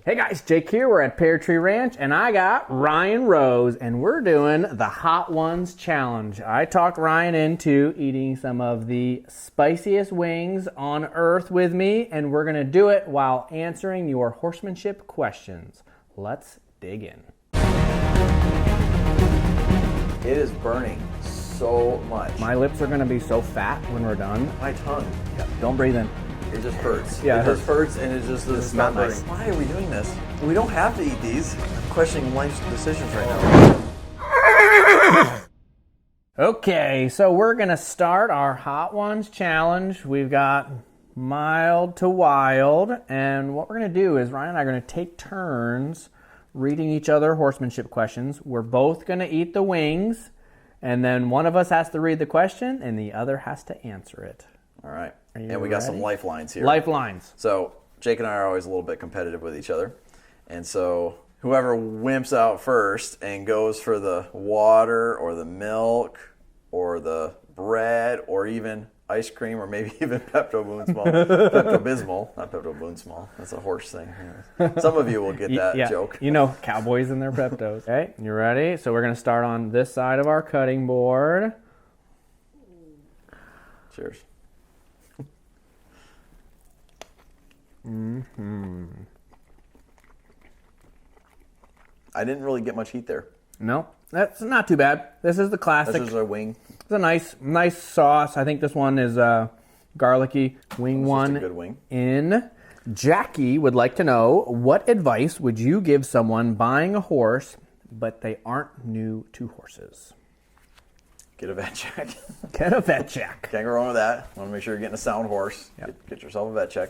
Hey guys, Jake here. We're at Pear Tree Ranch, and I got Ryan Rose, and we're doing the Hot Ones Challenge. I talked Ryan into eating some of the spiciest wings on earth with me, and we're going to do it while answering your horsemanship questions. Let's dig in. It is burning so much. My lips are going to be so fat when we're done. My tongue. Yeah, don't breathe in. It just hurts. Yeah, it just hurts, and it just is not nice. Why are we doing this? We don't have to eat these. I'm questioning life's decisions right now. Okay, so we're going to start our Hot Ones Challenge. We've got mild to wild, and what we're going to do is Ryan and I are going to take turns reading each other horsemanship questions. We're both going to eat the wings, and then one of us has to read the question, and the other has to answer it. All right. And we got some lifelines here. Lifelines. So Jake and I are always a little bit competitive with each other. And so whoever wimps out first and goes for the water or the milk or the bread or even ice cream or maybe even Pepto-Bismol. Not Pepto-Bismol. That's a horse thing. Some of you will get that joke. You know, cowboys and their Peptos. Okay, you ready? So we're going to start on this side of our cutting board. Cheers. I didn't really get much heat there. No, that's not too bad. This is the classic. This is a wing. It's a nice sauce. I think this one is garlicky wing one. Just a good wing. In. Jackie would like to know, what advice would you give someone buying a horse, but they aren't new to horses? Get a vet check. Get a vet check. Can't go wrong with that. Want to make sure you're getting a sound horse. Yep. Get yourself a vet check.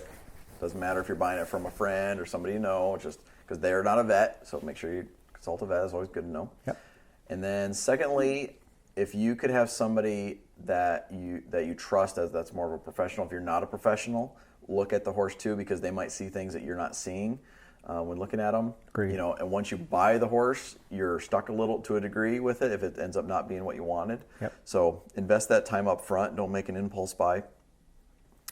Doesn't matter if you're buying it from a friend or somebody you know, just because they're not a vet. So make sure you consult a vet. Is always good to know. Yep. And then secondly, if you could have somebody that you trust as that's more of a professional. If you're not a professional, look at the horse too, because they might see things that you're not seeing when looking at them. Agreed. You know, and once you buy the horse, you're stuck a little to a degree with it if it ends up not being what you wanted. Yep. So invest that time up front. Don't make an impulse buy.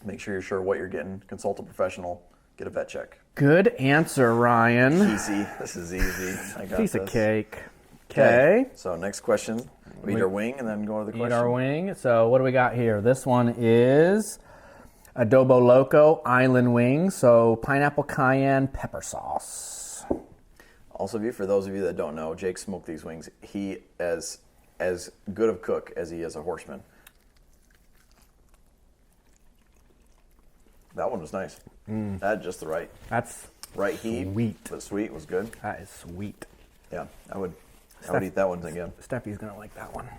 Make sure you're sure what you're getting. Consult a professional. Get a vet check. Good answer, Ryan. Easy. This is easy. I got Piece this. of cake. Okay. So next question. We eat our wing and then go to the question. Eat our wing. So what do we got here? This one is Adobo Loco Island Wing. So pineapple cayenne pepper sauce. Also, for those of you that don't know, Jake smoked these wings. He is as good of cook as he is a horseman. That one was nice. That just the right. That's right heat. Sweet. The sweet was good. That is sweet. Yeah, I would eat that one again. Steffi's gonna like that one.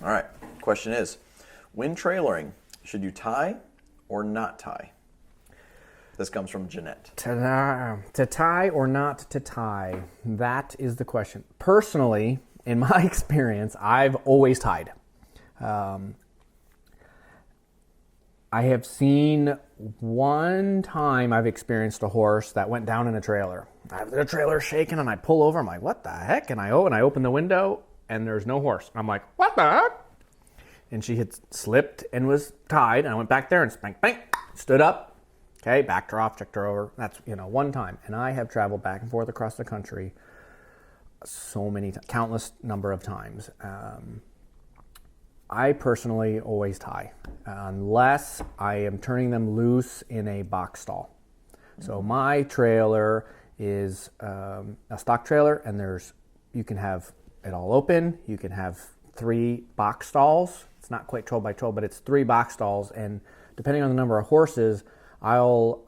All right. Question is, when trailering, should you tie or not tie? This comes from Jeanette. To tie or not to tie? That is the question. Personally, in my experience, I've always tied. I have seen one time I've experienced a horse that went down in a trailer. The trailer's shaking and I pull over. I'm like, what the heck? And I open the window and there's no horse. I'm like, what the heck? And she had slipped and was tied. And I went back there and spank, bang, stood up. Okay, backed her off, checked her over. That's, one time. And I have traveled back and forth across the country so many times, countless number of times. I personally always tie, unless I am turning them loose in a box stall. So my trailer is a stock trailer, and you can have it all open. You can have 3 box stalls. It's not quite 12 by 12, but it's 3 box stalls. And depending on the number of horses, I'll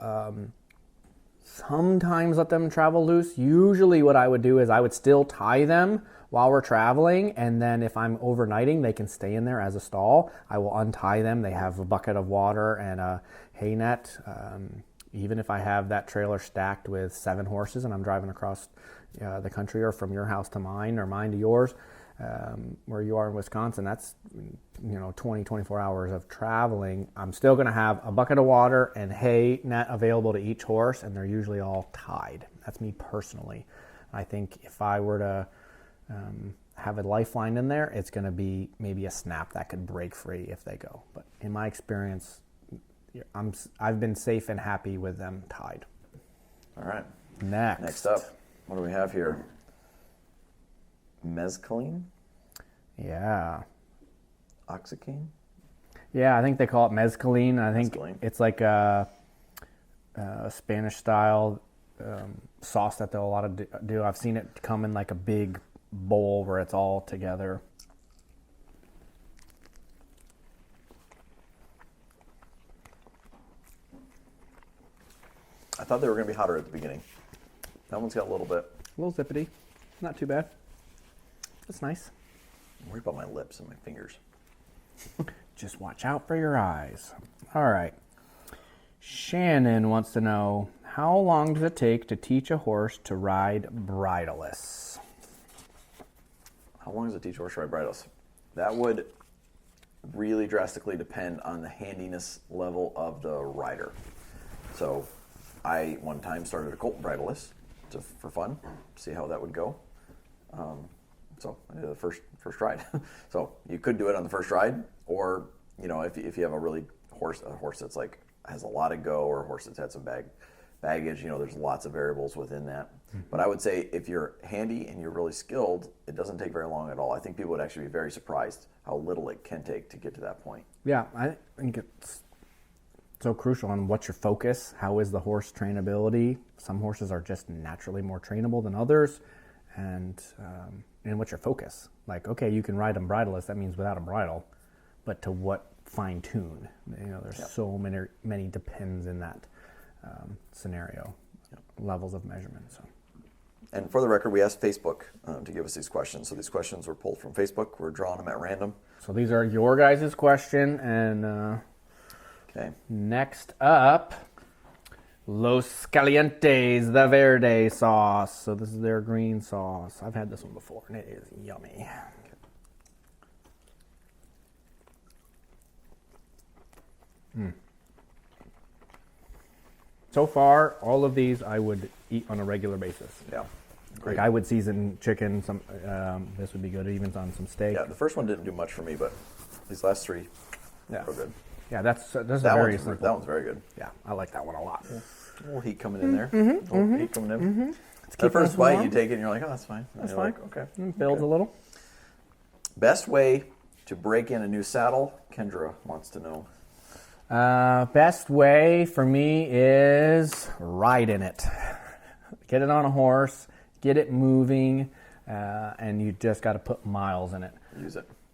sometimes let them travel loose. Usually what I would do is I would still tie them while we're traveling, and then if I'm overnighting, they can stay in there as a stall. I will untie them. They have a bucket of water and a hay net. Even if I have that trailer stacked with 7 horses and I'm driving across the country, or from your house to mine or mine to yours, where you are in Wisconsin, that's 20, 24 hours of traveling. I'm still going to have a bucket of water and hay net available to each horse, and they're usually all tied. That's me personally. I think if I were to have a lifeline in there, it's going to be maybe a snap that could break free if they go. But in my experience, I've been safe and happy with them tied. All right. Next up, what do we have here? Mescaline? Yeah. Oxycane? Yeah, I think they call it mezcaline. I think Mezcaline. it's like a Spanish style sauce that they'll a lot of do. I've seen it come in like a big bowl where it's all together. I thought they were going to be hotter at the beginning. That one's got a little bit. A little zippity. Not too bad. That's nice. I'm worried about my lips and my fingers. Just watch out for your eyes. All right. Shannon wants to know, how long does it take to teach a horse to ride bridleless? How long does it teach a horse to ride bridles? That would really drastically depend on the handiness level of the rider. So I one time started a colt bridleless for fun, see how that would go. So I did the first ride. So you could do it on the first ride, or if you have a horse that's like has a lot of go, or a horse that's had some baggage, there's lots of variables within that. Mm-hmm. But I would say if you're handy and you're really skilled, it doesn't take very long at all. I think people would actually be very surprised how little it can take to get to that point. Yeah, I think it's so crucial on what's your focus, how is the horse trainability. Some horses are just naturally more trainable than others, and what's your focus. Like, okay, you can ride them bridleless, that means without a bridle, but to what fine tune? There's so many depends in that scenario, levels of measurement. So. And for the record, we asked Facebook to give us these questions. So these questions were pulled from Facebook. We're drawing them at random. So these are your guys' question. And okay. Next up, Los Calientes, the Verde sauce. So this is their green sauce. I've had this one before, and it is yummy. So far, all of these I would eat on a regular basis. Yeah. Great. Like I would season chicken. This would be good, even on some steak. Yeah, the first one didn't do much for me, but these last three were good. Yeah, that's very simple. That one's very good. Yeah, I like that one a lot. Yeah. A little heat coming in there. Heat coming in. Mm-hmm. The first bite, you take it and you're like, oh, that's fine. That's fine. Like, okay. It builds a little. Best way to break in a new saddle? Kendra wants to know. Best way for me is ride in it. Get it on a horse, get it moving, and you just got to put miles in it.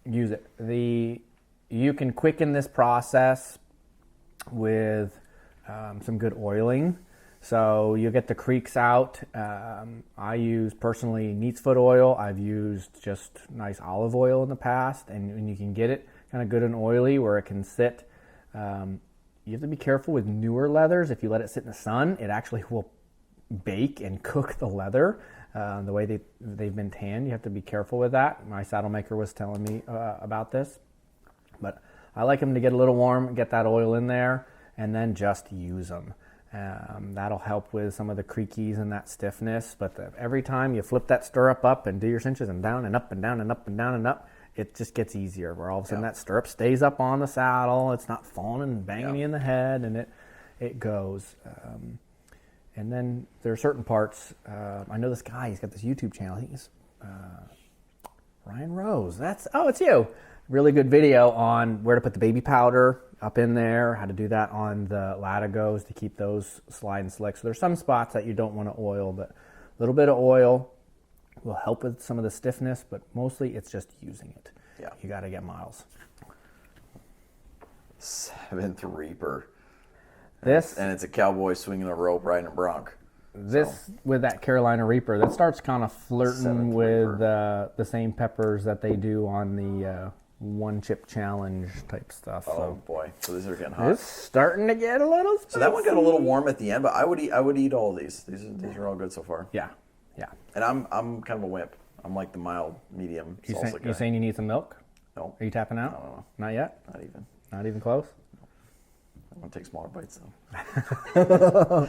Use it. You can quicken this process with some good oiling. So you get the creaks out. I use personally neat's foot oil. I've used just nice olive oil in the past, and you can get it kind of good and oily where it can sit. You have to be careful with newer leathers. If you let it sit in the sun, it actually will bake and cook the leather. The way they've been tanned, you have to be careful with that. My saddle maker was telling me about this. But I like them to get a little warm, get that oil in there, and then just use them. That'll help with some of the creakies and that stiffness. But every time you flip that stirrup up and do your cinches and down and up and down and up and down and up, it just gets easier, where all of a sudden that stirrup stays up on the saddle. It's not falling and banging you in the head, and it goes. And then there are certain parts. I know this guy, he's got this YouTube channel. I think he's Ryan Rose. It's you. Really good video on where to put the baby powder up in there, how to do that on the latigos to keep those slide and slick. So there's some spots that you don't want to oil, but a little bit of oil will help with some of the stiffness, but mostly it's just using it. Yeah. You got to get miles. 7th Reaper. And it's a cowboy swinging a rope riding a bronc. With that Carolina Reaper, that starts kind of flirting with the same peppers that they do on the one chip challenge type stuff. Oh boy, so these are getting hot. It's starting to get a little spicy. So that one got a little warm at the end, but I would eat all of these. These are all good so far. Yeah. And I'm kind of a wimp. I'm like the mild, medium salsa guy. You saying you need some milk? No. Are you tapping out? No. Not yet? Not even. Not even close? No. I'm going to take smaller bites, though.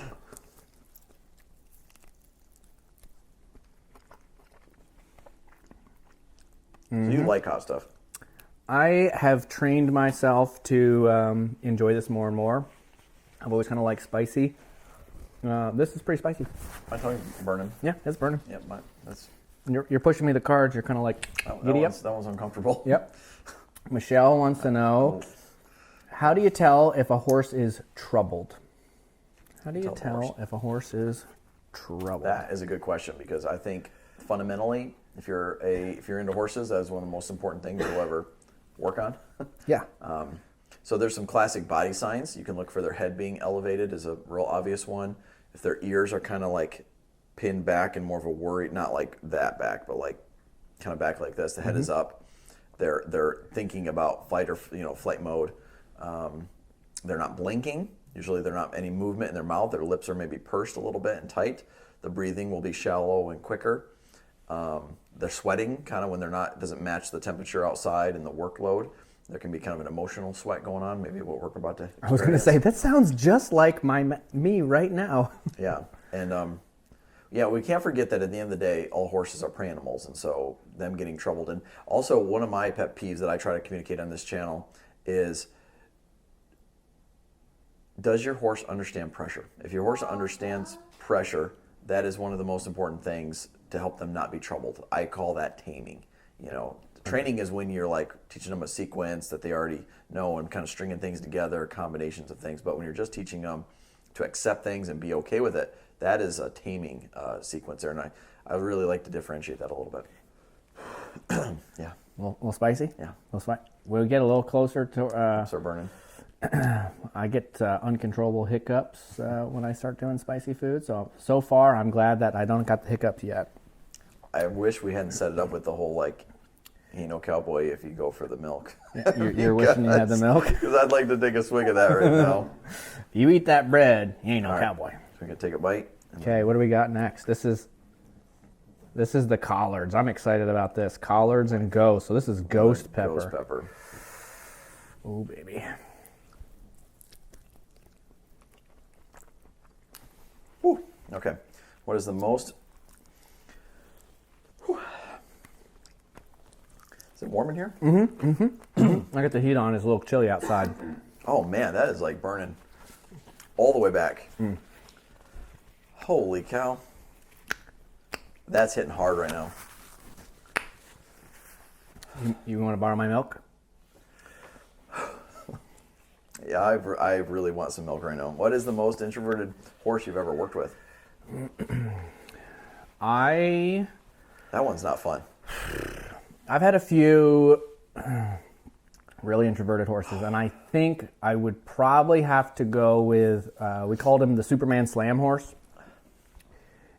So you like hot stuff? I have trained myself to enjoy this more and more. I've always kind of liked spicy. This is pretty spicy. My tongue's burning. Yeah, it's burning. Yep, that's You're pushing me the cards. You're kind of like, giddy up. That one's uncomfortable. Yep. Michelle wants to know, how do you tell if a horse is troubled? How do you tell if a horse is troubled? That is a good question, because I think fundamentally, if you're into horses, that is one of the most important things you'll ever work on. Yeah. So there's some classic body signs. You can look for their head being elevated is a real obvious one. If their ears are kind of like pinned back and more of a worry, not like that back, but like kind of back like this, the head is up. They're thinking about flight mode. They're not blinking. Usually they're not any movement in their mouth. Their lips are maybe pursed a little bit and tight. The breathing will be shallow and quicker. They're sweating kind of when doesn't match the temperature outside and the workload. There can be kind of an emotional sweat going on, maybe what we're about to experience. I was going to say, that sounds just like me right now. Yeah, and we can't forget that at the end of the day, all horses are prey animals, and so them getting troubled. And also, one of my pet peeves that I try to communicate on this channel is, does your horse understand pressure? If your horse understands pressure, that is one of the most important things to help them not be troubled. I call that taming. Training is when you're like teaching them a sequence that they already know and kind of stringing things together, combinations of things. But when you're just teaching them to accept things and be okay with it, that is a taming sequence there. And I really like to differentiate that a little bit. Yeah. A little spicy? Yeah. We'll get a little closer to... Start burning. I get uncontrollable hiccups when I start doing spicy food. So far, I'm glad that I don't got the hiccups yet. I wish we hadn't set it up with the whole Cowboy, if you go for the milk. You're wishing you had the milk? Because I'd like to take a swig of that right now. If you eat that bread, you ain't no cowboy. So we're going to take a bite. Okay, what do we got next? This is the collards. I'm excited about this. Collards and ghost. So this is ghost pepper. Ghost pepper. Oh, baby. Whew. Okay. What is the most... Is it warm in here? I got the heat on. It's a little chilly outside. Oh, man, that is like burning all the way back. Holy cow. That's hitting hard right now. You want to borrow my milk? Yeah, I really want some milk right now. What is the most introverted horse you've ever worked with? That one's not fun. I've had a few really introverted horses, and I think I would probably have to go with, we called him the Superman Slam horse.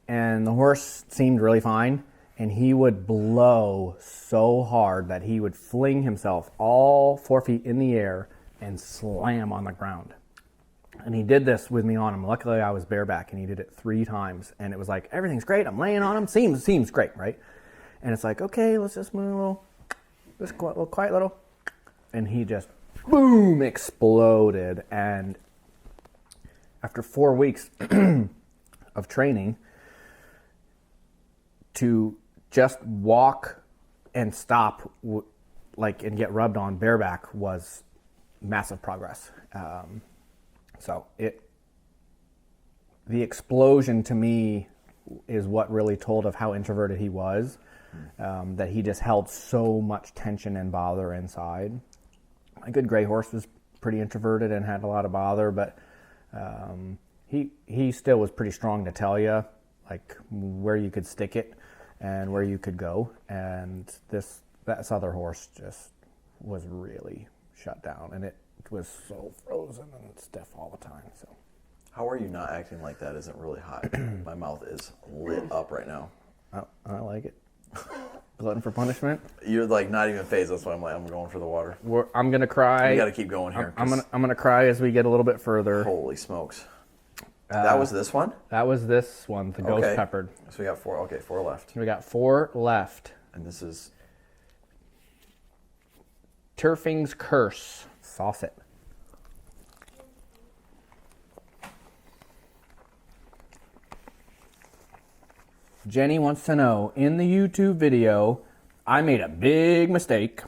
And the horse seemed really fine, and he would blow so hard that he would fling himself all 4 feet in the air and slam on the ground. And he did this with me on him. Luckily, I was bareback, and he did it 3 times. And it was like, everything's great. I'm laying on him. Seems great, right? And it's like, okay, let's just move a little quiet little. And he just, boom, exploded. And after 4 weeks of training, to just walk and stop and get rubbed on bareback was massive progress. The explosion to me is what really told of how introverted he was, that he just held so much tension and bother inside. My good gray horse was pretty introverted and had a lot of bother, but he still was pretty strong to tell you like where you could stick it and where you could go. And this other horse just was really shut down, and it was so frozen and stiff all the time. So how are you not acting like that isn't really hot? My mouth is lit up right now. I like it. Glutton for punishment. You're like not even phased. That's why I'm going for the water. I'm gonna cry. We got to keep going here. I'm gonna cry as we get a little bit further. Holy smokes! That was this one. That was this one, the ghost peppered. So we got 4. Okay, 4 left. We got 4 left. And this is Turfings Curse. Sauce it. Jenny wants to know, in the YouTube video, I made a big mistake.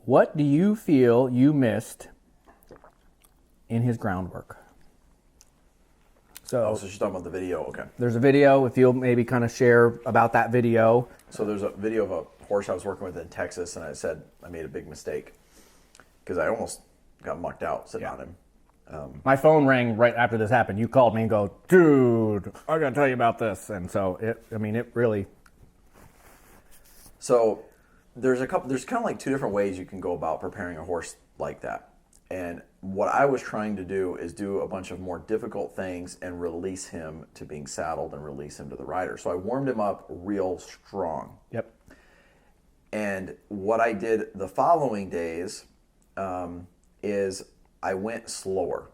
What do you feel you missed in his groundwork? So she's talking about the video. Okay. There's a video. If you'll maybe kind of share about that video. So there's a video of a horse I was working with in Texas, and I said I made a big mistake because I almost got mucked out sitting on him. My phone rang right after this happened. You called me and go, dude, I got to tell you about this. And so it really. So there's kind of like two different ways you can go about preparing a horse like that. And what I was trying to do is do a bunch of more difficult things and release him to being saddled and release him to the rider. So I warmed him up real strong. Yep. And what I did the following days is I went slower.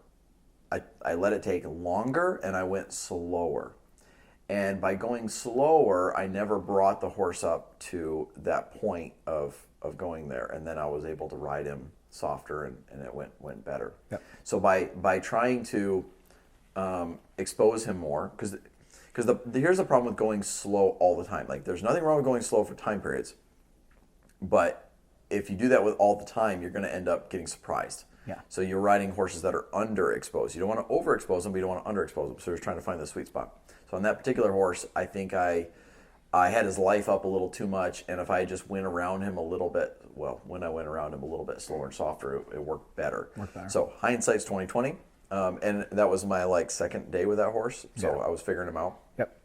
I let it take longer and I went slower. And by going slower, I never brought the horse up to that point of going there. And then I was able to ride him softer and it went better. Yep. So by trying to expose him more, because here's the problem with going slow all the time. Like there's nothing wrong with going slow for time periods, but if you do that with all the time, you're going to end up getting surprised. Yeah. So you're riding horses that are underexposed. You don't want to overexpose them, but you don't want to underexpose them. So you're trying to find the sweet spot. So on that particular horse, I think I had his life up a little too much, and if I just went around him a little bit, when I went around him a little bit slower and softer, it worked better. So hindsight's 20/20, and that was my second day with that horse. So I was figuring him out. Yep.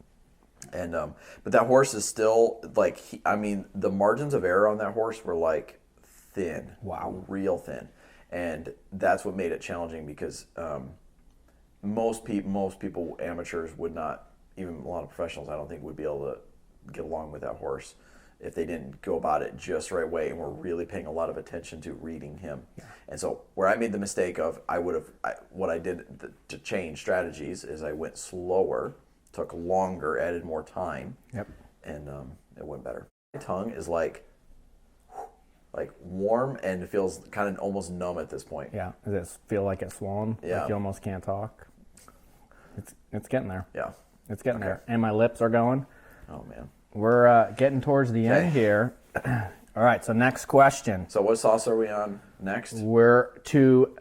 And but that horse is still the margins of error on that horse were thin. Wow. Real thin, and that's what made it challenging because most people, amateurs, would not. Even a lot of professionals, I don't think, would be able to get along with that horse if they didn't go about it just the right way and were really paying a lot of attention to reading him. Yeah. And so where I made the mistake of, what I did to change strategies is I went slower, took longer, added more time. Yep. And it went better. My tongue is like warm and it feels kind of almost numb at this point. Yeah. Does it feel like it's swollen? Yeah. Like you almost can't talk? It's getting there. Yeah. It's getting there. And my lips are going. Oh, man. We're getting towards the end here. All right, so next question. So what sauce are we on next? We're to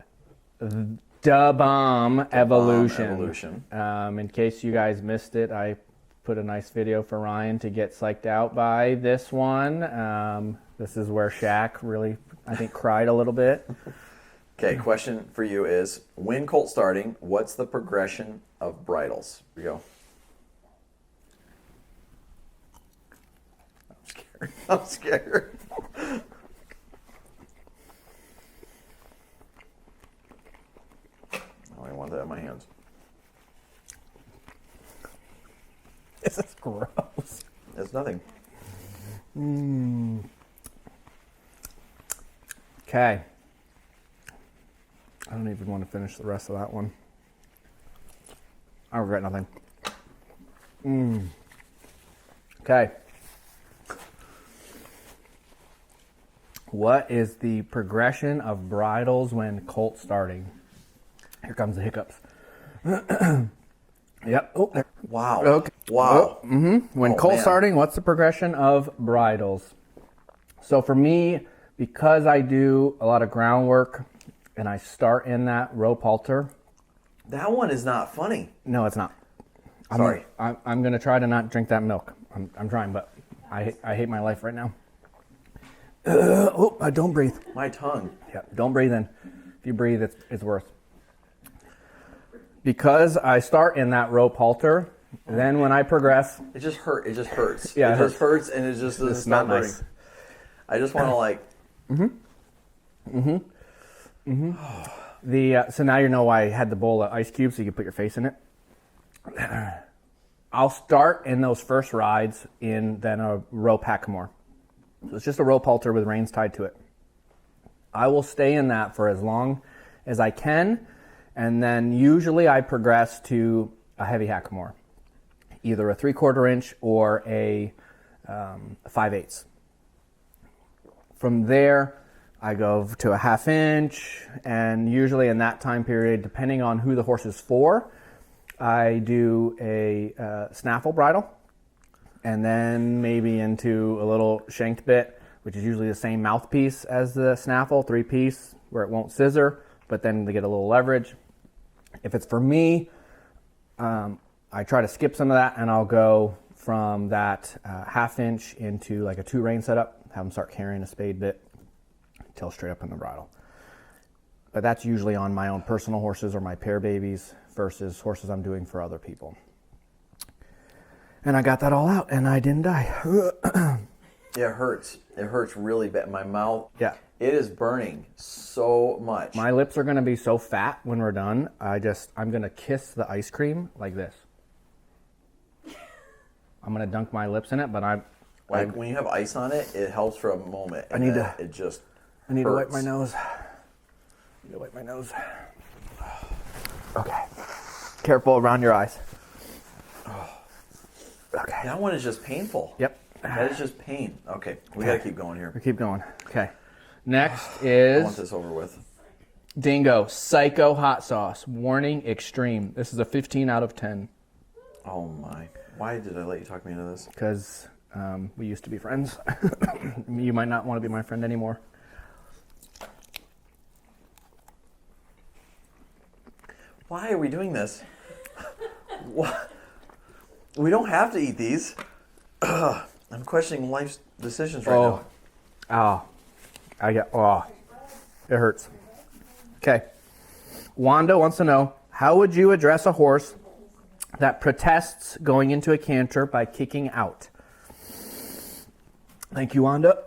Da Bomb Evolution. In case you guys missed it, I put a nice video for Ryan to get psyched out by this one. This is where Shaq really, I think, cried a little bit. Okay, question for you is, when colt starting, what's the progression of bridles? Here we go. I'm scared. I don't even want that in my hands. This is gross. It's nothing. Okay. I don't even want to finish the rest of that one. I regret nothing. Okay. What is the progression of bridles when colt starting? Here comes the hiccups. Yep. Oh, there. Wow. Okay. Wow. Oh, when colt starting, what's the progression of bridles? So for me, because I do a lot of groundwork and I start in that rope halter. That one is not funny. No, it's not. Sorry. I'm going to try to not drink that milk. I'm trying, but I hate my life right now. Don't breathe. My tongue. Yeah, don't breathe in. If you breathe, it's worse. Because I start in that rope halter, then when I progress... It just hurts. Yeah, it just hurts and it just doesn't stop hurting. Nice. I just want to So now you know why I had the bowl of ice cubes so you can put your face in it. I'll start in those first rides in then a rope hackamore. So it's just a rope halter with reins tied to it. I will stay in that for as long as I can, and then usually I progress to a heavy hackamore, either a 3/4 inch or a 5/8. From there, I go to a 1/2 inch, and usually in that time period, depending on who the horse is for, I do a snaffle bridle, and then maybe into a little shanked bit, which is usually the same mouthpiece as the snaffle, 3-piece, where it won't scissor, but then they get a little leverage. If it's for me, I try to skip some of that, and I'll go from that 1/2 inch into like a 2 rein setup, have them start carrying a spade bit, till straight up in the bridle. But that's usually on my own personal horses or my pair babies versus horses I'm doing for other people. And I got that all out, and I didn't die. Yeah, it hurts. It hurts really bad. My mouth, Yeah. it is burning so much. My lips are going to be so fat when we're done. I'm going to kiss the ice cream like this. I'm going to dunk my lips in it, but when you have ice on it, it helps for a moment. I need to wipe my nose. Okay. Careful around your eyes. Okay. That one is just painful. Yep. That is just pain. Okay, we got to keep going here. We keep going. Okay. Next I want is this over with. Dingo Psycho Hot Sauce. Warning, extreme. This is a 15 out of 10 Oh my. Why did I let you talk me into this? because we used to be friends. You might not want to be my friend anymore. Why are we doing this? What? We don't have to eat these. I'm questioning life's decisions right now. It hurts. Okay. Wanda wants to know, how would you address a horse that protests going into a canter by kicking out? Thank you, Wanda.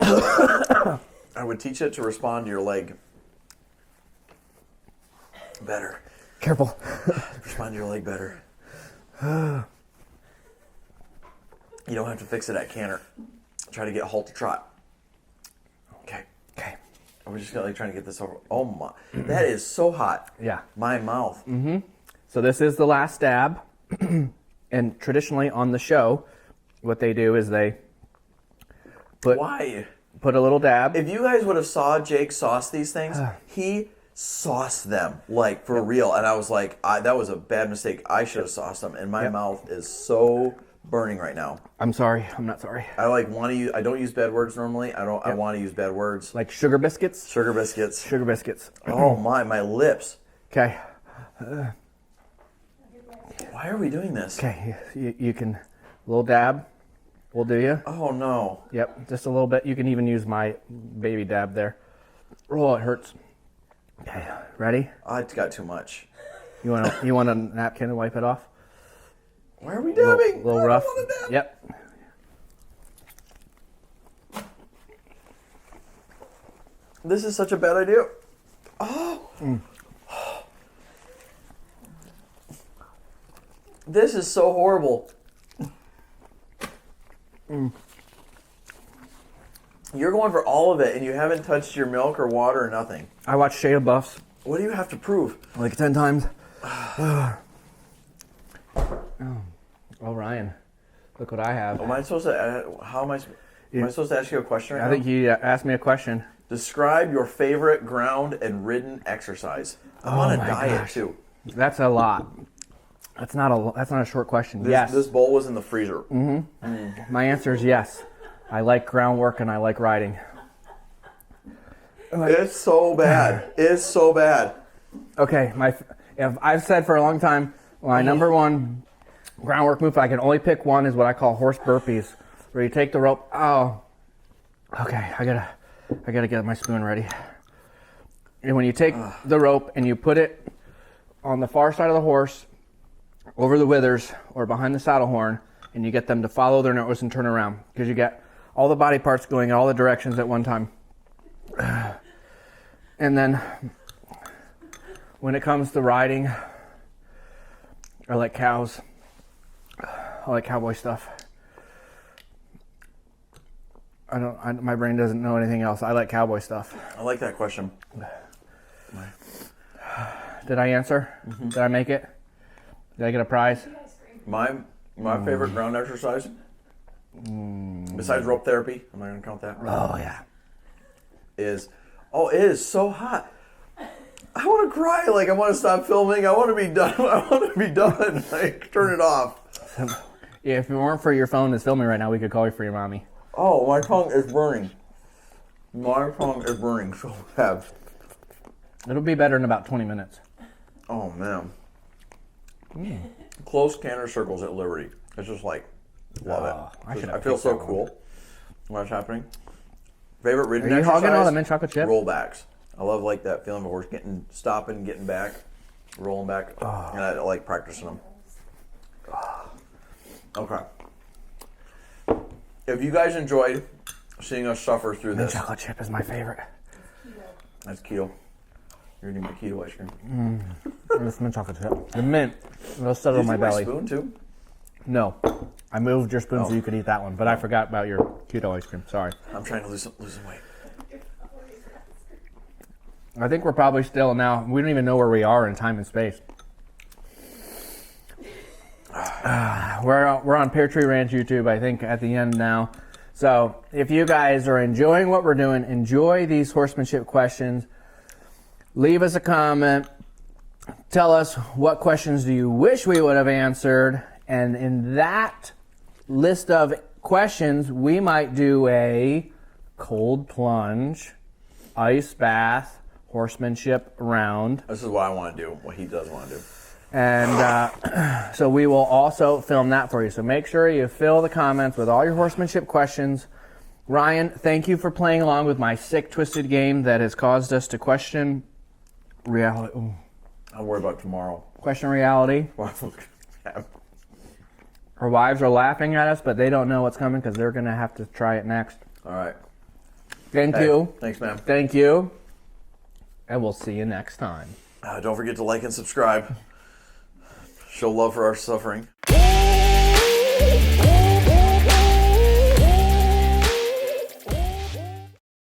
I would teach it to respond to your leg better. Careful. Respond to your leg better. You don't have to fix it at canter. Try to get halt to trot. Okay. Okay. We're just gonna trying to get this over. Oh my, that is so hot. Yeah. My mouth. So this is the last stab. And traditionally on the show, what they do is they Why? put a little dab. If you guys would have saw Jake sauce these things, he sauced them like for real, and I was like, that was a bad mistake. I should have sauced them, and my mouth is so burning right now. I'm sorry. I'm not sorry. I want to use. I don't use bad words normally. I want to use bad words. Like sugar biscuits? Sugar biscuits. Sugar biscuits. Oh my lips. Okay. Why are we doing this? Okay. You can, a little dab will do you. Oh no. Yep, just a little bit. You can even use my baby dab there. Oh, it hurts. Okay, ready? I got too much. You want a napkin to wipe it off? Why are we dabbing? A little rough. Yep. This is such a bad idea. Oh. This is so horrible. You're going for all of it, and you haven't touched your milk or water or nothing. I watched Shade of Buffs What do you have to prove? like 10 times. Oh, Ryan, look what I have. Am I supposed to? How am I? Am I supposed to ask you a question right I now? think he asked me a question. Describe your favorite ground and ridden exercise. I'm on a my diet gosh. too. That's a lot. That's not a short question. This bowl was in the freezer. My answer is yes. I like groundwork and I like riding. It's so bad. It's so bad. Okay, I've said for a long time, my number one groundwork move, if I can only pick one, is what I call horse burpees, where you take the rope. Oh, okay, I gotta get my spoon ready. And when you take the rope and you put it on the far side of the horse, over the withers or behind the saddle horn, and you get them to follow their nose and turn around, because you get all the body parts going in all the directions at one time. And then when it comes to riding, I like cows. I like cowboy stuff. My brain doesn't know anything else. I like cowboy stuff. I like that question. Did I answer? Did I make it? Did I get a prize? My favorite ground exercise, besides rope therapy, I'm not gonna count that. Oh yeah. It is so hot. I want to cry. Like, I want to stop filming. I want to be done. I want to be done. Like, turn it off. Yeah, if it weren't for your phone that's filming right now, we could call you for your mommy. Oh, my tongue is burning. My tongue is burning so bad. It'll be better in about 20 minutes. Oh, man. close canter circles at Liberty. It's just like, love it. I feel so cool. What's happening? Favorite ridden exercise? Are you hogging all the mint chocolate chip? Rollbacks. I love like that feeling of a horse stopping, getting back, rolling back, and I like practicing them. Okay. If you guys enjoyed seeing us suffer through Mint this, chocolate chip is my favorite. that's keto. You're eating my keto ice cream. It's mint chocolate chip. The mint. It'll settle on my belly. Spoon too? No. I moved your spoon so you could eat that one, but I forgot about your keto ice cream. Sorry. I'm trying to lose some weight. I think we're probably still now. We don't even know where we are in time and space. We're on Pear Tree Ranch YouTube, I think, at the end now. So if you guys are enjoying what we're doing, enjoy these horsemanship questions, leave us a comment. Tell us what questions do you wish we would have answered. And in that list of questions, we might do a cold plunge, ice bath, horsemanship round. This is what I want to do, what he does want to do. And so we will also film that for you. So make sure you fill the comments with all your horsemanship questions. Ryan, thank you for playing along with my sick, twisted game that has caused us to question reality. Ooh. I'll worry about tomorrow. Question reality. Our wives are laughing at us, but they don't know what's coming because they're going to have to try it next. All right. Thank you. Thanks, man. Thank you. And we'll see you next time. Don't forget to like and subscribe. Show love for our suffering.